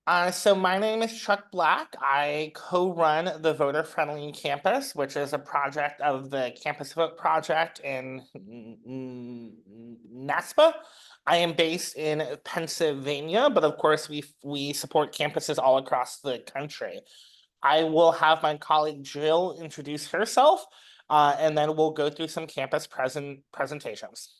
So my name is Chuck Black. I co-run the Voter Friendly Campus, which is a project of the Campus Vote Project in NASPA. I am based in Pennsylvania, but of course we support campuses all across the country. I will have my colleague Jill introduce herself, and then we'll go through some campus presentations.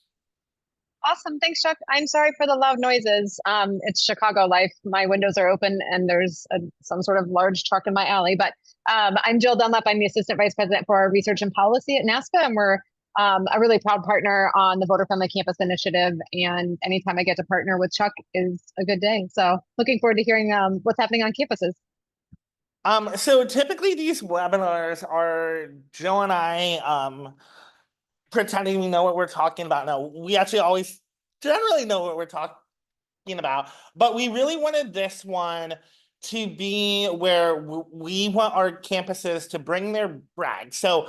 Awesome. Thanks, Chuck. I'm sorry for the loud noises. It's Chicago life. My windows are open and there's some sort of large truck in my alley. But I'm Jill Dunlap. I'm the Assistant Vice President for our Research and Policy at NASPA, and we're a really proud partner on the Voter Friendly Campus Initiative. And anytime I get to partner with Chuck is a good day. So looking forward to hearing what's happening on campuses. So typically these webinars are Jill and I pretending we know what we're talking about. No, we actually always generally know what we're talking about, but we really wanted this one to be where we want our campuses to bring their brag. So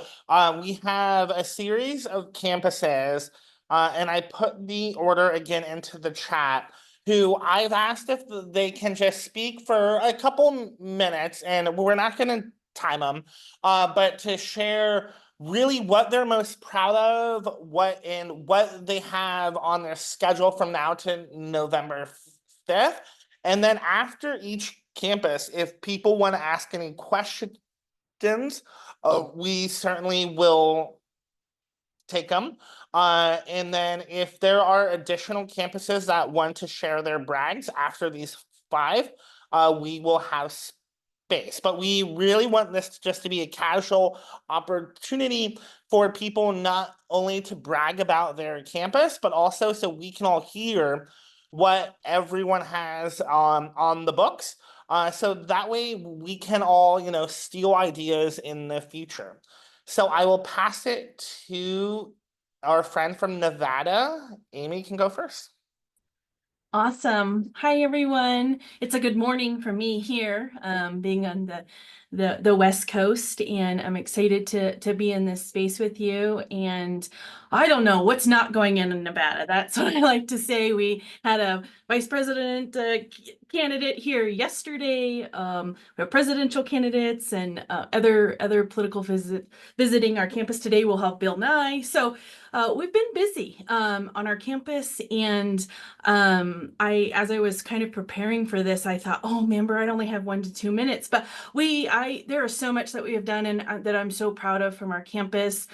we have a series of campuses, and I put the order again into the chat, who I've asked if they can just speak for a couple minutes, and we're not going to time them, but to share really what they're most proud of, what they have on their schedule from now to November 5th. And then after each campus, if people want to ask any questions, we certainly will take them. And then if there are additional campuses that want to share their brags after these five, we will have space. But we really want this just to be a casual opportunity for people not only to brag about their campus, but also so we can all hear what everyone has on the books. So that way we can all, steal ideas in the future. So I will pass it to our friend from Nevada. Amy can go first. Awesome. Hi, everyone. It's a good morning for me here, being on the West Coast, and I'm excited to be in this space with you. And I don't know what's not going in Nevada. That's what I like to say. We had a vice president candidate here yesterday. We have presidential candidates and other political visiting our campus today. We'll have Bill Nye. So we've been busy on our campus, and as I was kind of preparing for this, I thought, oh, remember, I only have 1 to 2 minutes, but there is so much that we have done and that I'm so proud of from our campus.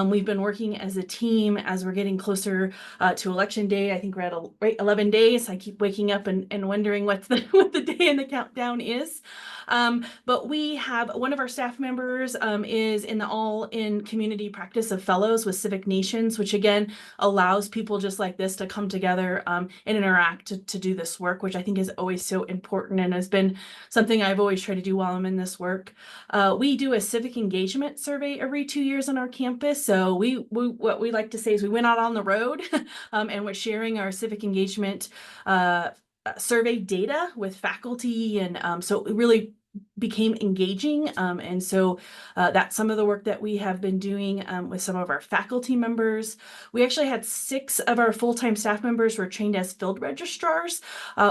We've been working as a team as we're getting closer to election day. I think we're at 11 days. I keep waking up and wondering what the day in the countdown is. But we have one of our staff members is in the all-in community practice of fellows with Civic Nations, which again allows people just like this to come together and interact to do this work, which I think is always so important and has been something I've always tried to do while I'm in this work. We do a civic engagement survey every 2 years on our campus. So what we like to say is we went out on the road and we're sharing our civic engagement survey data with faculty, and so it really became engaging, and so that's some of the work that we have been doing with some of our faculty members. We actually had 6 of our full-time staff members were trained as field registrars,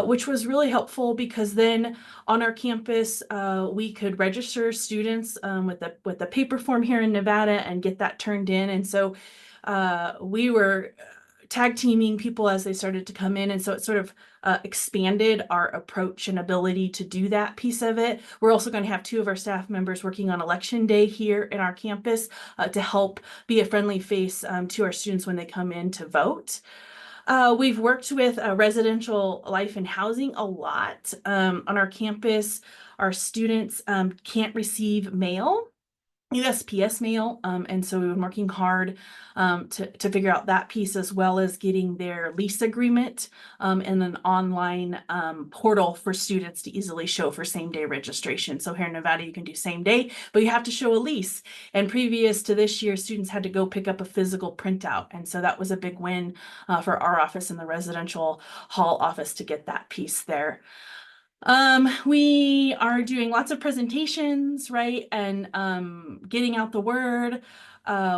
which was really helpful because then on our campus we could register students with the paper form here in Nevada and get that turned in, and so we were tag teaming people as they started to come in, and so it sort of expanded our approach and ability to do that piece of it. We're also going to have 2 of our staff members working on election day here in our campus to help be a friendly face to our students when they come in to vote. We've worked with residential life and housing a lot on our campus. Our students can't receive mail, USPS mail, and so we've been working hard to figure out that piece, as well as getting their lease agreement and an online portal for students to easily show for same-day registration. So here in Nevada, you can do same day, but you have to show a lease. And previous to this year, students had to go pick up a physical printout, and so that was a big win for our office and the residential hall office to get that piece there. We are doing lots of presentations, right? And getting out the word.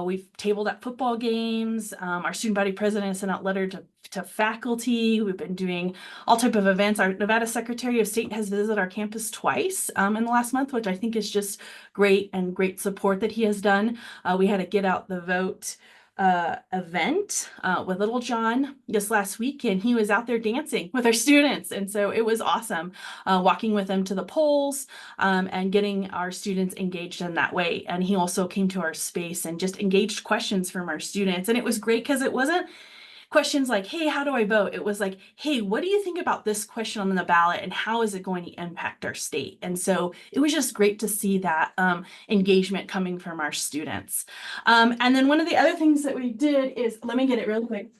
We've tabled at football games. Our student body president sent out letter to faculty. We've been doing all type of events. Our Nevada Secretary of State has visited our campus twice in the last month, which I think is just great and great support that he has done. We had a Get Out the Vote event with Little John just last week, and he was out there dancing with our students, and so it was awesome walking with them to the polls and getting our students engaged in that way. And he also came to our space and just engaged questions from our students, and it was great because it wasn't questions like, hey, how do I vote? It was like, hey, what do you think about this question on the ballot and how is it going to impact our state? And so it was just great to see that engagement coming from our students. And then one of the other things that we did is, let me get it real quick,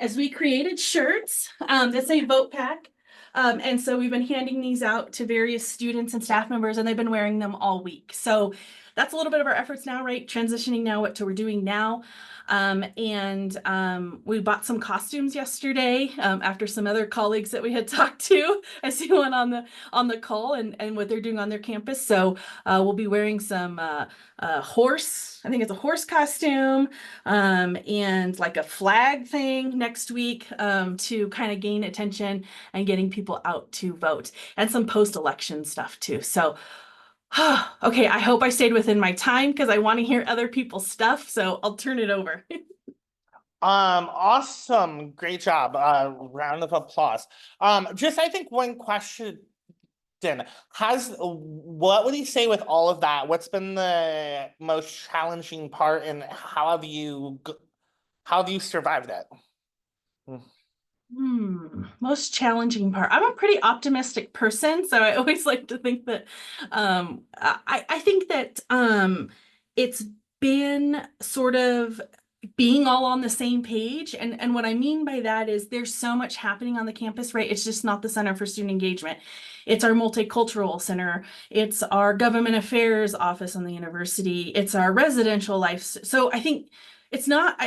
as we created shirts that say Vote Pack. And so we've been handing these out to various students and staff members, and they've been wearing them all week. So that's a little bit of our efforts now, right? Transitioning now what we're doing now. We bought some costumes yesterday after some other colleagues that we had talked to. I see one on the call and what they're doing on their campus. So we'll be wearing some horse, I think it's a horse costume, and like a flag thing next week to kind of gain attention and getting people out to vote, and some post-election stuff too. So okay, I hope I stayed within my time because I want to hear other people's stuff, so I'll turn it over. Awesome. Great job. Round of applause. Just I think one question. What would you say with all of that? What's been the most challenging part, and how have you survived it? Most challenging part. I'm a pretty optimistic person, so I always like to think that I think that it's been sort of being all on the same page. And what I mean by that is there's so much happening on the campus, right? It's just not the Center for Student Engagement. It's our multicultural center. It's our government affairs office on the university. It's our residential life. So I think it's not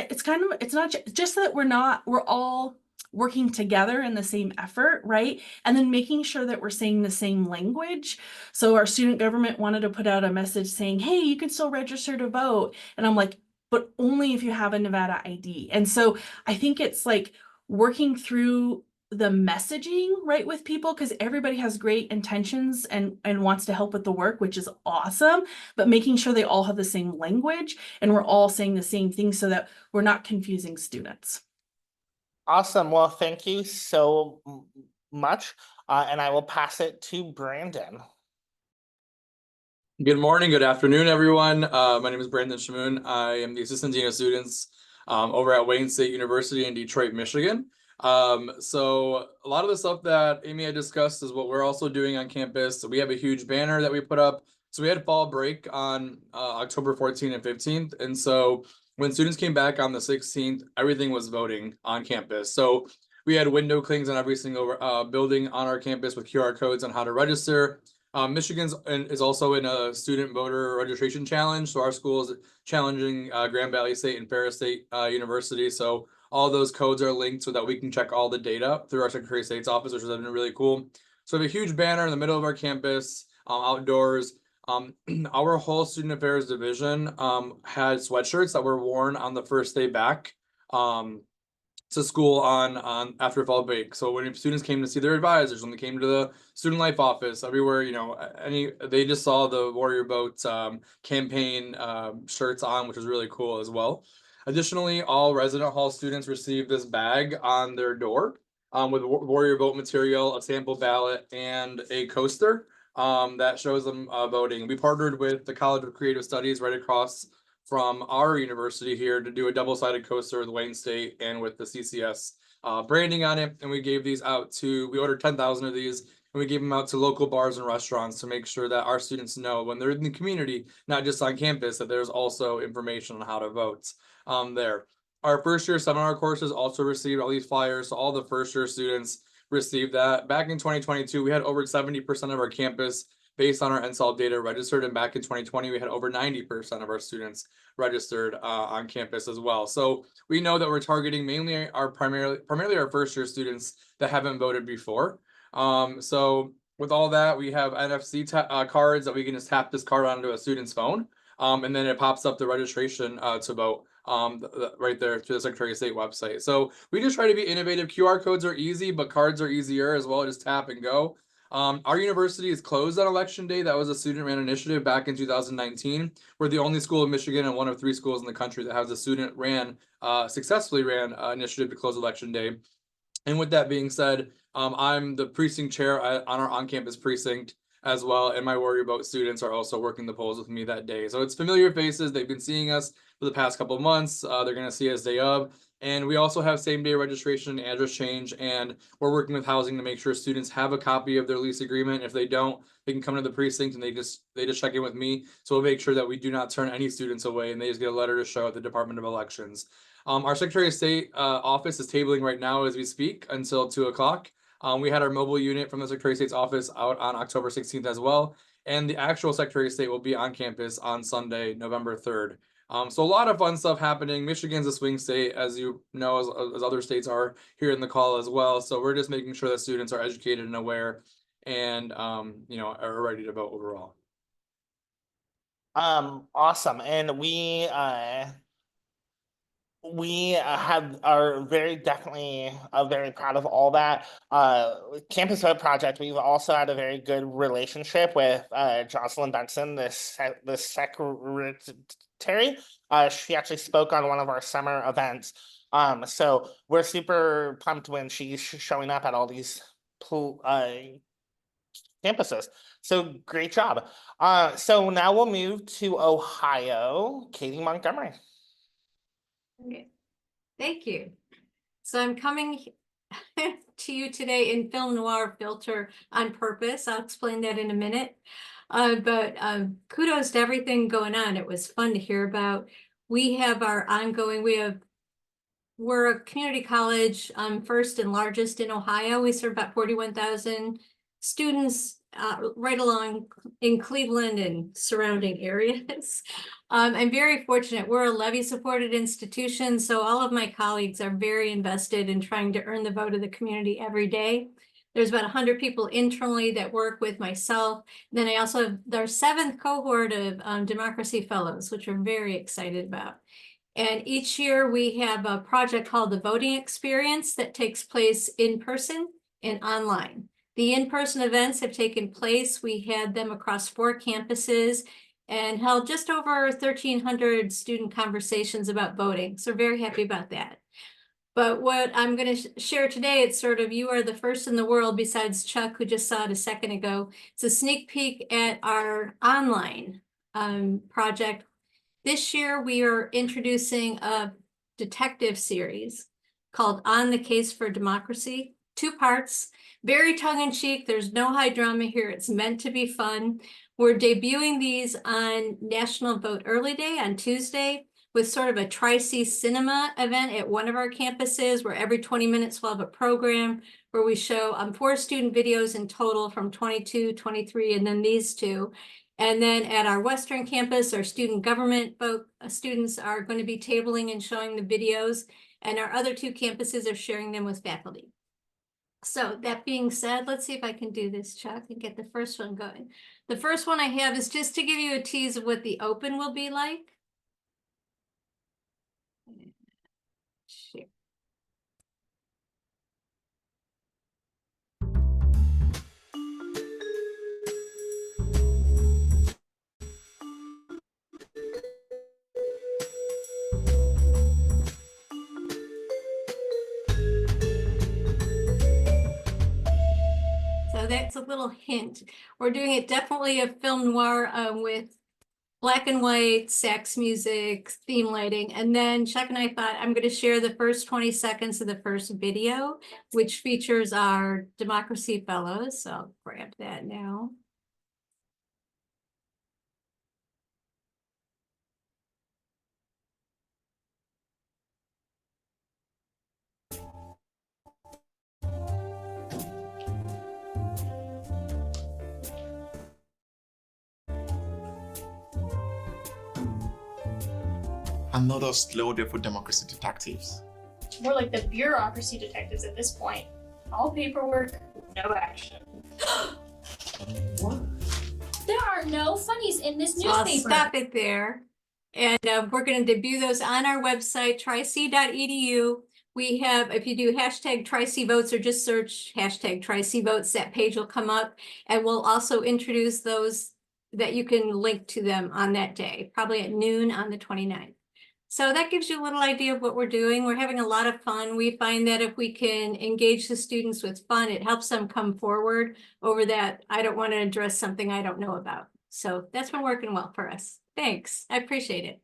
just that we're all working together in the same effort, right? And then making sure that we're saying the same language. So our student government wanted to put out a message saying, hey, you can still register to vote. And I'm like, but only if you have a Nevada ID. And so I think it's like working through the messaging, right, with people, because everybody has great intentions and wants to help with the work, which is awesome, but making sure they all have the same language and we're all saying the same thing so that we're not confusing students. Awesome. Well, thank you so much. And I will pass it to Brandon. Good morning, good afternoon, everyone. My name is Brandon Shamoon. I am the Assistant Dean of Students over at Wayne State University in Detroit, Michigan. So a lot of the stuff that Amy had discussed is what we're also doing on campus. So we have a huge banner that we put up. So we had fall break on October 14th and 15th. And so when students came back on the 16th, everything was voting on campus. So we had window clings on every single building on our campus with QR codes on how to register. Michigan is also in a student voter registration challenge. So our school is challenging Grand Valley State and Ferris State University. So all those codes are linked so that we can check all the data through our Secretary of State's office, which has been really cool. So we have a huge banner in the middle of our campus, outdoors. Our whole student affairs division had sweatshirts that were worn on the first day back to school on after fall break. So when students came to see their advisors, when they came to the student life office, everywhere, you know, they just saw the Warrior Boat campaign shirts on, which was really cool as well. Additionally, all resident hall students received this bag on their door with Warrior Vote material, a sample ballot, and a coaster that shows them voting. We partnered with the College of Creative Studies right across from our university here to do a double-sided coaster with Wayne State and with the CCS branding on it. And we gave these out we ordered 10,000 of these, and we gave them out to local bars and restaurants to make sure that our students know when they're in the community, not just on campus, that there's also information on how to vote there. Our first year seminar courses also received all these flyers. So all the first year students received that. Back in 2022, we had over 70% of our campus based on our NSOL data registered. And back in 2020, we had over 90% of our students registered on campus as well. So we know that we're targeting mainly primarily our first year students that haven't voted before. So with all that, we have NFC cards that we can just tap this card onto a student's phone. And then it pops up the registration to vote right there through the Secretary of State website. So we just try to be innovative. QR codes are easy, but cards are easier as well. Just tap and go. Our university is closed on election day. That was a student-ran initiative back in 2019. We're the only school in Michigan and one of 3 schools in the country that has a successfully ran initiative to close election day. And with that being said, I'm the precinct chair on our on-campus precinct as well, and my Worry About students are also working the polls with me that day. So it's familiar faces. They've been seeing us for the past couple of months. They're going to see us day of. And we also have same-day registration and address change, and we're working with housing to make sure students have a copy of their lease agreement. If they don't, they can come to the precinct and they just check in with me. So we'll make sure that we do not turn any students away, and they just get a letter to show at the Department of Elections. Our Secretary of State office is tabling right now as we speak until 2 o'clock. We had our mobile unit from the Secretary of State's office out on October 16th as well. And the actual Secretary of State will be on campus on Sunday, November 3rd. So a lot of fun stuff happening. Michigan's a swing state, as you know, as other states are here in the call as well. So we're just making sure that students are educated and aware and, are ready to vote overall. Awesome. And we are very definitely very proud of all that. Campus Vote Project, we've also had a very good relationship with Jocelyn Benson, the secretary. She actually spoke on one of our summer events. So we're super pumped when she's showing up at all these campuses. So great job. So now we'll move to Ohio. Katie Montgomery. Okay. Thank you. So I'm coming to you today in film noir filter on purpose. I'll explain that in a minute. But kudos to everything going on. It was fun to hear about. We have our ongoing, we're a community college, first and largest in Ohio. We serve about 41,000 students right along in Cleveland and surrounding areas. I'm very fortunate. We're a levy-supported institution, so all of my colleagues are very invested in trying to earn the vote of the community every day. There's about 100 people internally that work with myself. Then I also have our 7th cohort of Democracy Fellows, which we're very excited about. And each year we have a project called the Voting Experience that takes place in person and online. The in-person events have taken place. We had them across 4 campuses and held just over 1,300 student conversations about voting. So very happy about that. But what I'm going to share today, it's sort of, you are the first in the world besides Chuck, who just saw it a second ago. It's a sneak peek at our online project. This year, we are introducing a detective series called On the Case for Democracy, 2 parts, very tongue-in-cheek. There's no high drama here. It's meant to be fun. We're debuting these on National Vote Early Day on Tuesday with sort of a Tri-C cinema event at one of our campuses where every 20 minutes we'll have a program where we show 4 student videos in total from 22, 23, and then these 2. And then at our Western campus, our student government students are going to be tabling and showing the videos, and our other 2 campuses are sharing them with faculty. So that being said, let's see if I can do this, Chuck, and get the first one going. The first one I have is just to give you a tease of what the open will be like. Share. So that's a little hint. We're doing it definitely a film noir with black and white, sax music, theme lighting. And then Chuck and I thought I'm going to share the first 20 seconds of the first video, which features our Democracy Fellows. So I'll grab that now. Another slow day for democracy detectives. More like the bureaucracy detectives at this point. All paperwork, no action. What? There are no funnies in this So I'll newspaper. stop it there. And we're going to debut those on our website, tric.edu. We have, if you do hashtag Tri-C votes or just search hashtag Tri-C votes, that page will come up. And we'll also introduce those that you can link to them on that day, probably at noon on the 29th. So that gives you a little idea of what we're doing. We're having a lot of fun. We find that if we can engage the students with fun, it helps them come forward over that. I don't want to address something I don't know about. So that's been working well for us. Thanks. I appreciate it.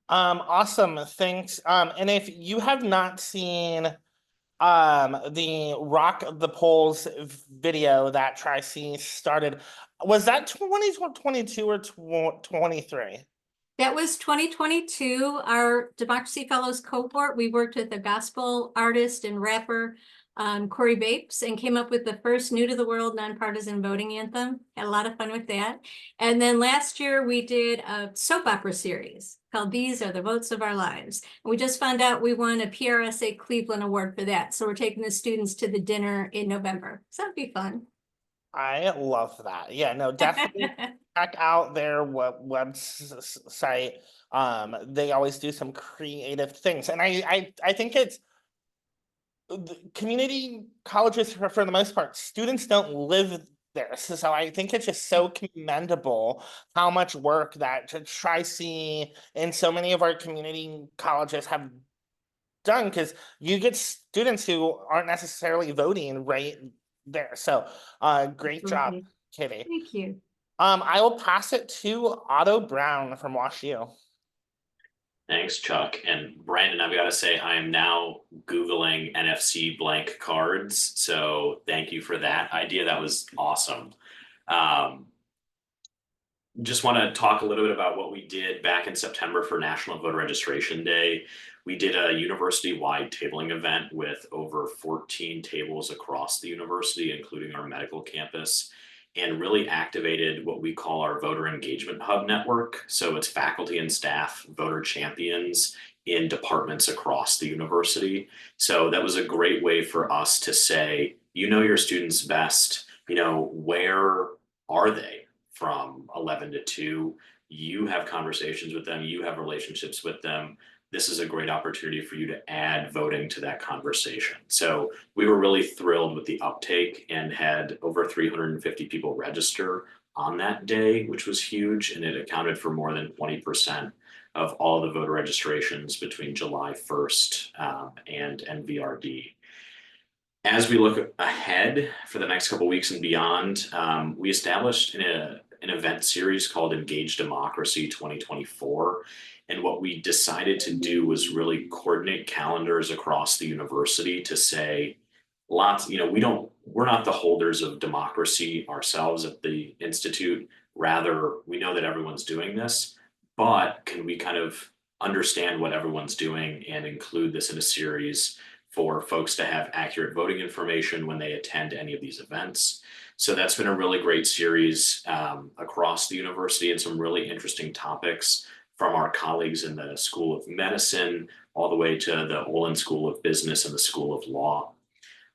Awesome, thanks. And if you have not seen the Rock the Polls video that Tri-C started, was that 2022 or 23? That was 2022, our Democracy Fellows cohort. We worked with a gospel artist and rapper, Corey Bapes, and came up with the first new to the world nonpartisan voting anthem. Had a lot of fun with that. And then last year we did a soap opera series called These Are the Votes of Our Lives. And we just found out we won a PRSA Cleveland Award for that. So we're taking the students to the dinner in November. So that'd be fun. I love that. Yeah, no, definitely check out their website. They always do some creative things, and I think it's community colleges for the most part. Students don't live there, so I think it's just so commendable how much work that Tri-C and so many of our community colleges have done, because you get students who aren't necessarily voting right there. So great job, Absolutely. Kitty. Thank you. I will pass it to Otto Brown from Wash U. Thanks, Chuck. And Brandon, I've got to say, I am now Googling NFC blank cards. So thank you for that idea. That was awesome. Just want to talk a little bit about what we did back in September for National Voter Registration Day. We did a university-wide tabling event with over 14 tables across the university, including our medical campus, and really activated what we call our voter engagement hub network. So it's faculty and staff, voter champions in departments across the university. So that was a great way for us to say, you know your students best, where are they from 11 to 2? You have conversations with them, you have relationships with them. This is a great opportunity for you to add voting to that conversation. So we were really thrilled with the uptake and had over 350 people register on that day, which was huge. And it accounted for more than 20% of all the voter registrations between July 1st and NVRD. As we look ahead for the next couple of weeks and beyond, we established an event series called Engage Democracy 2024. And what we decided to do was really coordinate calendars across the university to say, we're not the holders of democracy ourselves at the Institute. Rather, we know that everyone's doing this, but can we kind of understand what everyone's doing and include this in a series for folks to have accurate voting information when they attend any of these events? So that's been a really great series across the university, and some really interesting topics from our colleagues in the School of Medicine, all the way to the Olin School of Business and the School of Law.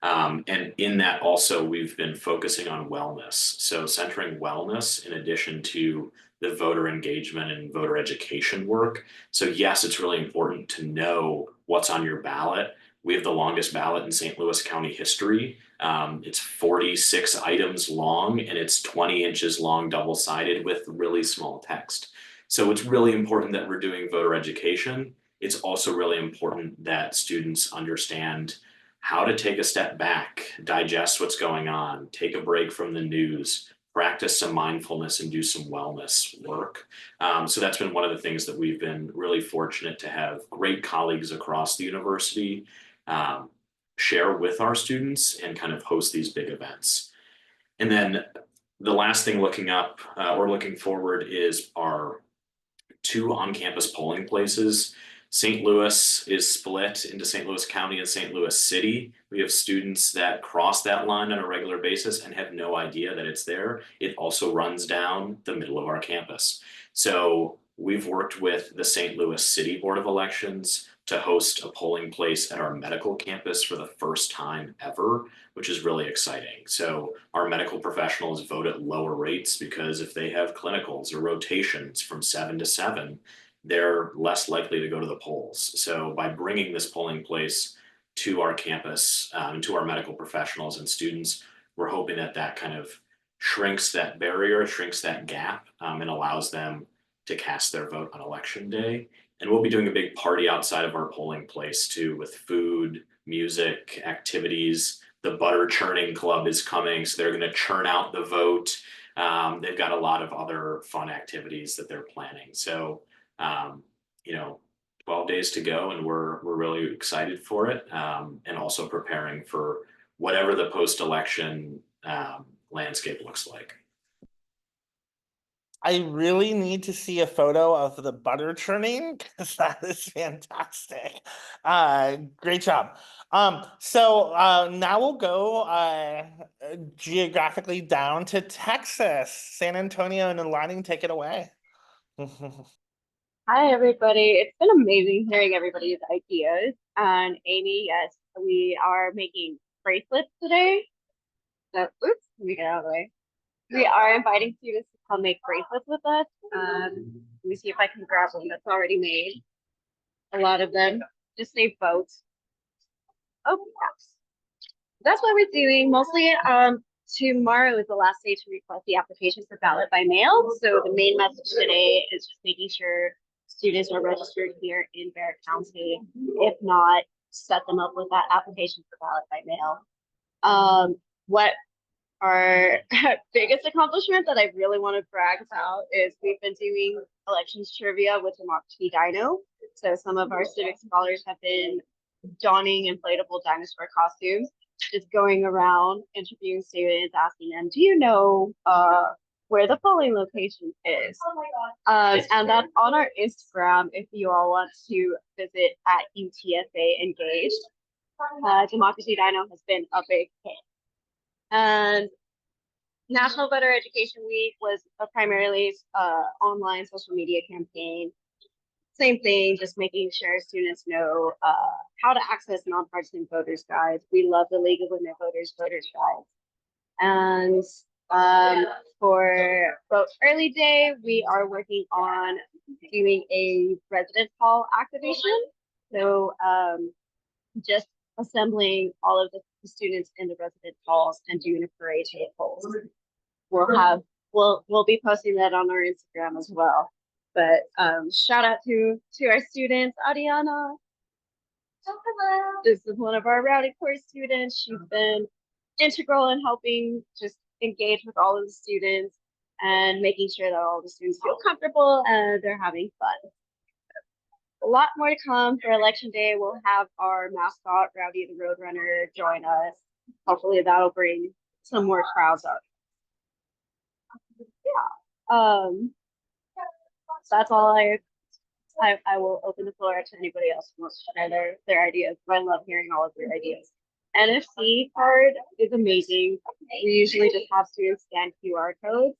And in that also, we've been focusing on wellness. So centering wellness in addition to the voter engagement and voter education work. So yes, it's really important to know what's on your ballot. We have the longest ballot in St. Louis County history. It's 46 items long, and it's 20 inches long, double-sided with really small text. So it's really important that we're doing voter education. It's also really important that students understand how to take a step back, digest what's going on, take a break from the news, practice some mindfulness, and do some wellness work. So that's been one of the things that we've been really fortunate to have great colleagues across the university share with our students and kind of host these big events. And then the last thing looking forward is our 2 on-campus polling places. St. Louis is split into St. Louis County and St. Louis City. We have students that cross that line on a regular basis and have no idea that it's there. It also runs down the middle of our campus. So we've worked with the St. Louis City Board of Elections to host a polling place at our medical campus for the first time ever, which is really exciting. So our medical professionals vote at lower rates because if they have clinicals or rotations from 7 to 7, they're less likely to go to the polls. So by bringing this polling place to our campus, to our medical professionals and students, we're hoping that that kind of shrinks that barrier, shrinks that gap, and allows them to cast their vote on election day. And we'll be doing a big party outside of our polling place too, with food, music, activities. The butter churning club is coming, so they're going to churn out the vote. They've got a lot of other fun activities that they're planning. So, 12 days to go, and we're really excited for it, and also preparing for whatever the post-election landscape looks like. I really need to see a photo of the butter churning because that is fantastic. Great job. So now we'll go geographically down to Texas, San Antonio, and Lonnie, take it away. Hi, everybody. It's been amazing hearing everybody's ideas. And Amy, yes, we are making bracelets today. So, oops, let me get out of the way. We are inviting students to come make bracelets with us. Let me see if I can grab one that's already made. A lot of them just say vote. Oh, yes. That's what we're doing. Mostly, tomorrow is the last day to request the application for ballot by mail. So the main message today is just making sure students are registered here in Barrett County. If not, set them up with that application for ballot by mail. What our biggest accomplishment that I really want to brag about is we've been doing elections trivia with Democracy Dino. So some of our civic scholars have been donning inflatable dinosaur costumes, just going around interviewing students, asking them, do you know where the polling location is? And that's on our Instagram if you all want to visit at UTSA Engaged. Democracy Dino has been a big hit. And National Voter Education Week was a primarily online social media campaign. Same thing, just making sure students know how to access nonpartisan voters guides. We love the League of Women Voters guides. And for Vote Early Day, we are working on doing a residence hall activation. So just assembling all of the students in the residence halls and doing a parade to the polls. We'll be posting that on our Instagram as well. But shout out to our students, Ariana. This is one of our Rowdy Core students. She's been integral in helping just engage with all of the students and making sure that all the students feel comfortable and they're having fun. A lot more to come for election day. We'll have our mascot, Rowdy the Roadrunner, join us. Hopefully that'll bring some more crowds up. Yeah. That's all I will open the floor to anybody else who wants to share their ideas. But I love hearing all of your ideas. NFC card is amazing. We usually just have students scan QR codes,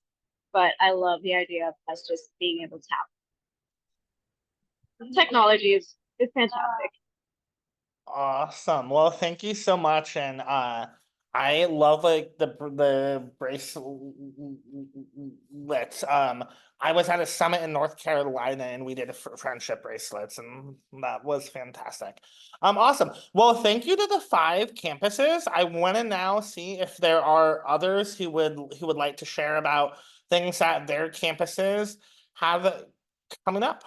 but I love the idea of us just being able to tap. Technology is fantastic. Awesome. Well, thank you so much. And I love like the bracelets. I was at a summit in North Carolina and we did friendship bracelets, and that was fantastic. Awesome. Well, thank you to the 5 campuses. I want to now see if there are others who would like to share about things that their campuses have coming up.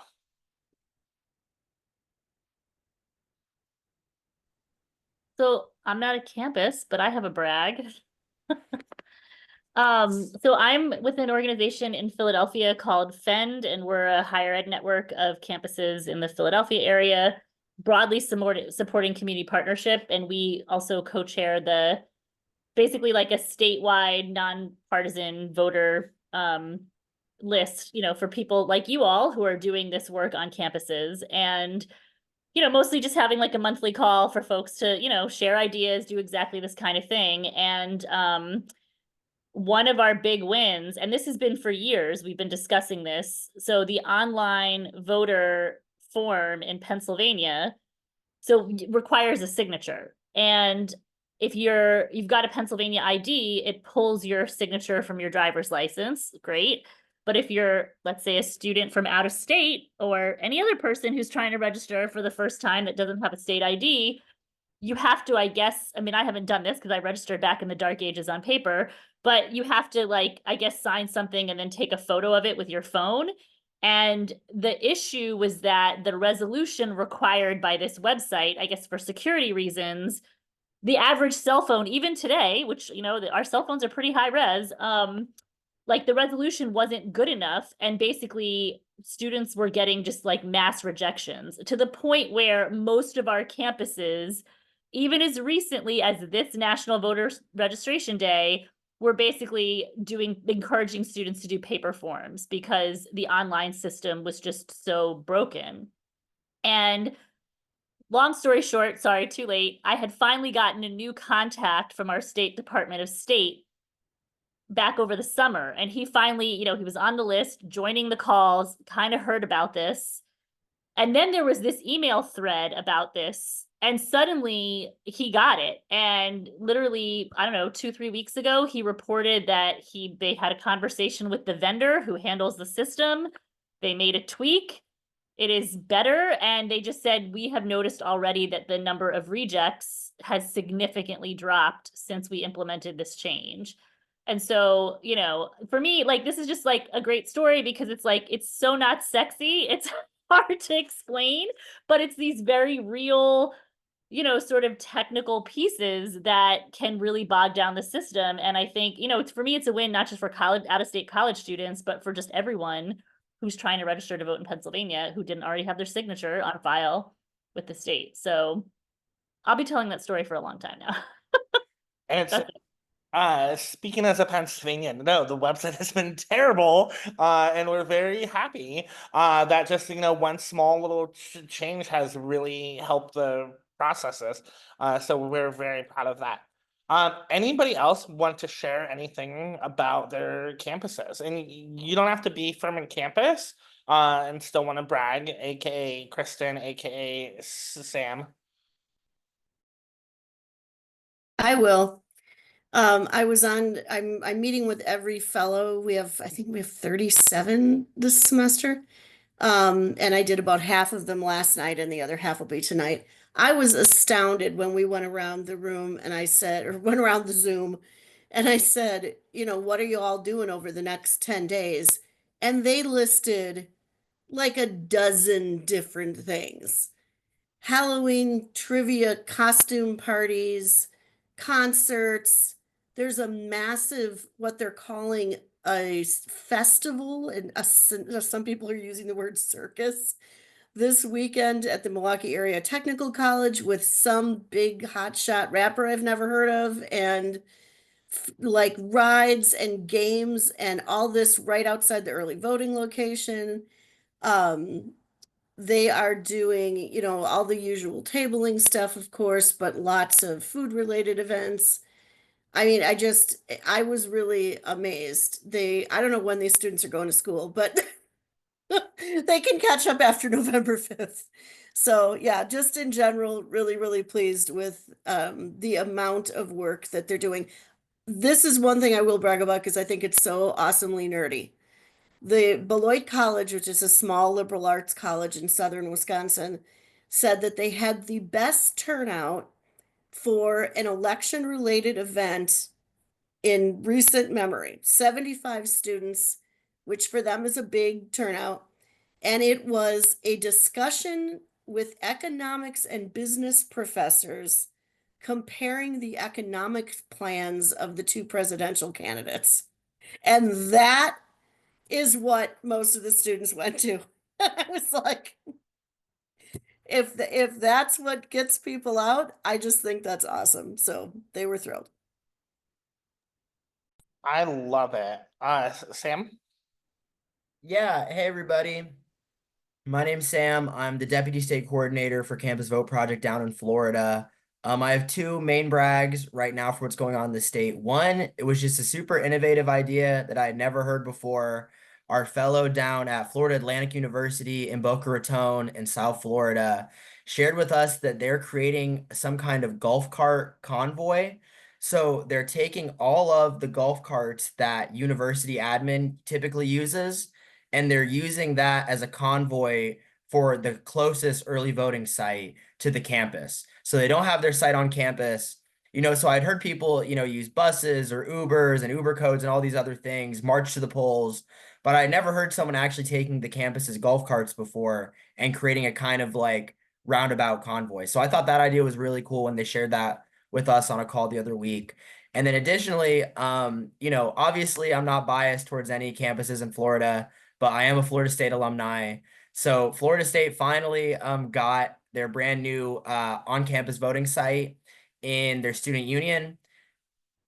So I'm not a campus, but I have a brag. So I'm with an organization in Philadelphia called FEND, and we're a higher ed network of campuses in the Philadelphia area, broadly supporting community partnership. And we also co-chair basically like a statewide nonpartisan voter list, for people like you all who are doing this work on campuses. And mostly just having like a monthly call for folks to, share ideas, do exactly this kind of thing. And one of our big wins, and this has been for years, we've been discussing this. So the online voter form in Pennsylvania So it requires a signature. And if you've got a Pennsylvania ID, it pulls your signature from your driver's license. Great. But if you're, let's say, a student from out of state or any other person who's trying to register for the first time that doesn't have a state ID, you have to, I guess, I mean, I haven't done this because I registered back in the dark ages on paper, but you have to, like, I guess, sign something and then take a photo of it with your phone. And the issue was that the resolution required by this website, I guess for security reasons, the average cell phone, even today, which, you know, our cell phones are pretty high res, like the resolution wasn't good enough. And basically students were getting just like mass rejections to the point where most of our campuses, even as recently as this National Voter Registration Day, were basically encouraging students to do paper forms because the online system was just so broken. And long story short, sorry, too late, I had finally gotten a new contact from our state Department of State back over the summer. And he finally, you know, he was on the list, joining the calls, kind of heard about this. And then there was this email thread about this. And suddenly he got it. And literally, I don't know, 2-3 weeks ago, he reported that they had a conversation with the vendor who handles the system. They made a tweak. It is better. And they just said, we have noticed already that the number of rejects has significantly dropped since we implemented this change. And so, you know, for me, like, this is just like a great story because it's like, it's so not sexy. It's hard to explain, but it's these very real, you know, sort of technical pieces that can really bog down the system. And I think, you know, for me, it's a win, not just for out-of-state college students, but for just everyone who's trying to register to vote in Pennsylvania who didn't already have their signature on file with the state. So I'll be telling that story for a long time now. And speaking as a Pennsylvanian, no, the website has been terrible, and we're very happy that just, you know, one small little change has really helped the processes. So we're very proud of that. Anybody else want to share anything about their campuses? And you don't have to be from a campus and still want to brag, aka Kristen, aka Sam. I will. I'm meeting with every fellow. I think we have 37 this semester. And I did about half of them last night and the other half will be tonight. I was astounded when we went around the room and went around the Zoom and I said, you know, what are you all doing over the next 10 days? And they listed like a dozen different things. Halloween trivia, costume parties, concerts. There's a massive, what they're calling a festival, and some people are using the word circus this weekend at the Milwaukee Area Technical College with some big hotshot rapper I've never heard of, and like rides and games and all this right outside the early voting location. They are doing, you know, all the usual tabling stuff, of course, but lots of food related events. I mean, I was really amazed. I don't know when these students are going to school, but they can catch up after November 5th. So yeah, just in general, really, really pleased with the amount of work that they're doing. This is one thing I will brag about because I think it's so awesomely nerdy. The Beloit College, which is a small liberal arts college in southern Wisconsin, said that they had the best turnout for an election-related event in recent memory. 75 students, which for them is a big turnout. And it was a discussion with economics and business professors comparing the economic plans of the two presidential candidates. And that is what most of the students went to. I was like, if that's what gets people out, I just think that's awesome. So they were thrilled. I love it. Sam? Yeah, hey everybody. My name's Sam. I'm the Deputy State Coordinator for Campus Vote Project down in Florida. I have two main brags right now for what's going on in the state. One, it was just a super innovative idea that I had never heard before. Our fellow down at Florida Atlantic University in Boca Raton in South Florida shared with us that they're creating some kind of golf cart convoy. So they're taking all of the golf carts that university admin typically uses, and they're using that as a convoy for the closest early voting site to the campus. So they don't have their site on campus. So I'd heard people, use buses or Ubers and Uber codes and all these other things, march to the polls, but I never heard someone actually taking the campus's golf carts before and creating a kind of like roundabout convoy. So I thought that idea was really cool when they shared that with us on a call the other week. And then additionally, obviously I'm not biased towards any campuses in Florida, but I am a Florida State alumni. So Florida State finally got their brand new on-campus voting site in their student union.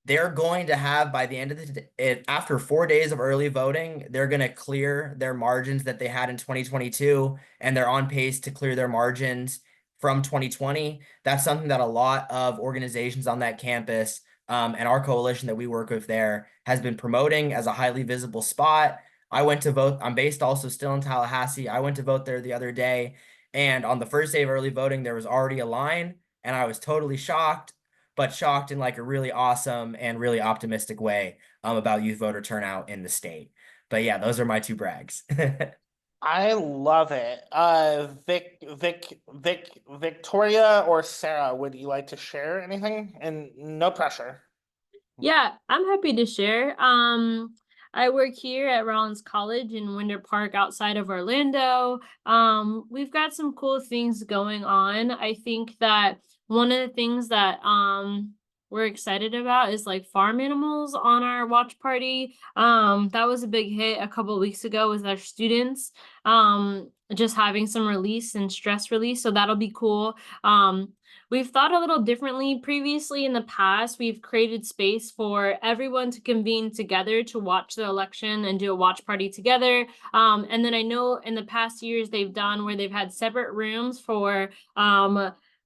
They're going to have, by the end of the day, after 4 days of early voting, they're going to clear their margins that they had in 2022, and they're on pace to clear their margins from 2020. That's something that a lot of organizations on that campus and our coalition that we work with there has been promoting as a highly visible spot. I went to vote. I'm based also still in Tallahassee. I went to vote there the other day, and on the first day of early voting, there was already a line, and I was totally shocked, but shocked in like a really awesome and really optimistic way about youth voter turnout in the state. But yeah, those are my two brags. I love it. Victoria or Sarah, would you like to share anything? And no pressure. Yeah, I'm happy to share. I work here at Rollins College in Winter Park outside of Orlando. We've got some cool things going on. I think that one of the things that we're excited about is like farm animals on our watch party. That was a big hit a couple of weeks ago with our students. Just having some release and stress release, so that'll be cool. We've thought a little differently previously. In the past, we've created space for everyone to convene together to watch the election and do a watch party together. And then I know in the past years they've done where they've had separate rooms for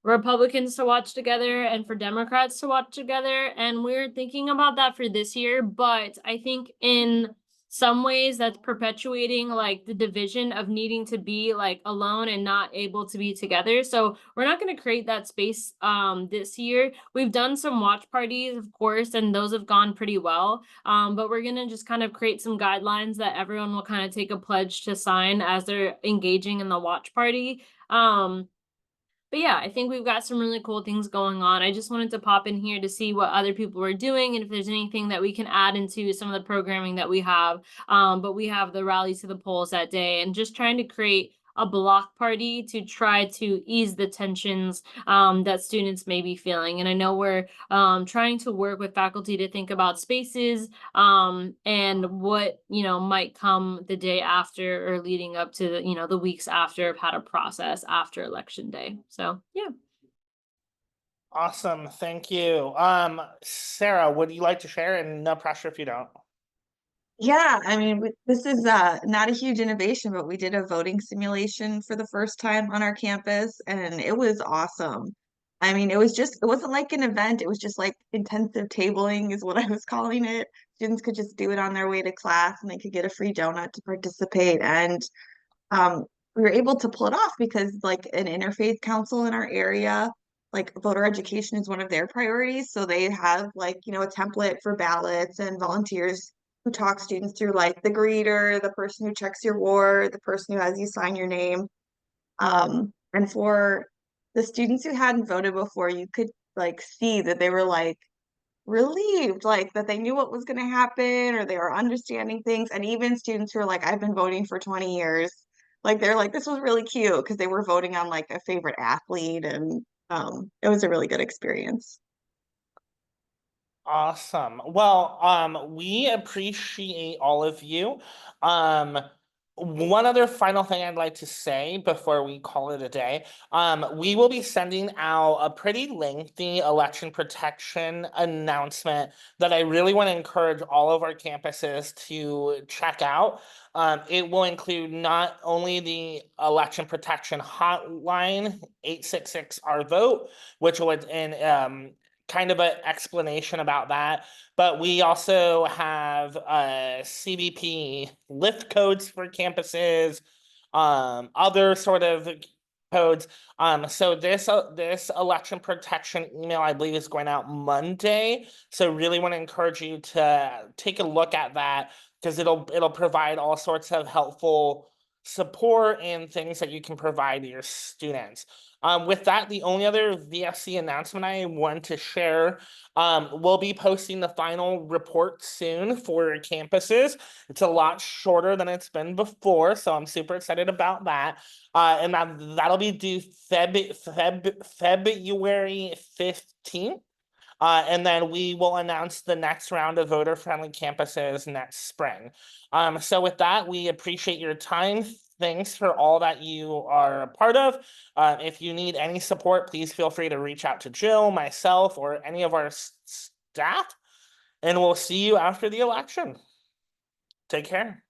Republicans to watch together and for Democrats to watch together. And we're thinking about that for this year. But I think in some ways that's perpetuating like the division of needing to be like alone and not able to be together. So we're not going to create that space this year. We've done some watch parties, of course, and those have gone pretty well. But we're going to just kind of create some guidelines that everyone will kind of take a pledge to sign as they're engaging in the watch party. But yeah, I think we've got some really cool things going on. I just wanted to pop in here to see what other people were doing and if there's anything that we can add into some of the programming that we have. But we have the rally to the polls that day and just trying to create a block party to try to ease the tensions that students may be feeling. And I know we're trying to work with faculty to think about spaces and what, might come the day after or leading up to, the weeks after of how to process after election day. So, yeah. Awesome. Thank you. Sarah, would you like to share? And no pressure if you don't. Yeah, I mean, this is not a huge innovation, but we did a voting simulation for the first time on our campus, and it was awesome. I mean, it wasn't like an event, it was just like intensive tabling is what I was calling it. Students could just do it on their way to class and they could get a free donut to participate. And we were able to pull it off because like an interfaith council in our area, like voter education is one of their priorities. So they have like, a template for ballots and volunteers who talk students through like the greeter, the person who checks your ward, the person who has you sign your name. And for the students who hadn't voted before, you could like see that they were like relieved, like that they knew what was going to happen or they were understanding things. And even students who are like, I've been voting for 20 years, like they're like, this was really cute because they were voting on like a favorite athlete, and it was a really good experience. Awesome. Well, we appreciate all of you. One other final thing I'd like to say before we call it a day. We will be sending out a pretty lengthy election protection announcement that I really want to encourage all of our campuses to check out. It will include not only the election protection hotline, 866-OUR-VOTE, which will kind of an explanation about that, but we also have CBP lift codes for campuses, other sort of codes. So this election protection email, I believe, is going out Monday. So really want to encourage you to take a look at that, because it'll provide all sorts of helpful support and things that you can provide to your students. With that, the only other VFC announcement I want to share, we'll be posting the final report soon for campuses. It's a lot shorter than it's been before, so I'm super excited about that. And that'll be due February 15th. And then we will announce the next round of voter-friendly campuses next spring. So with that, we appreciate your time. Thanks for all that you are a part of. If you need any support, please feel free to reach out to Jill, myself, or any of our staff. And we'll see you after the election. Take care.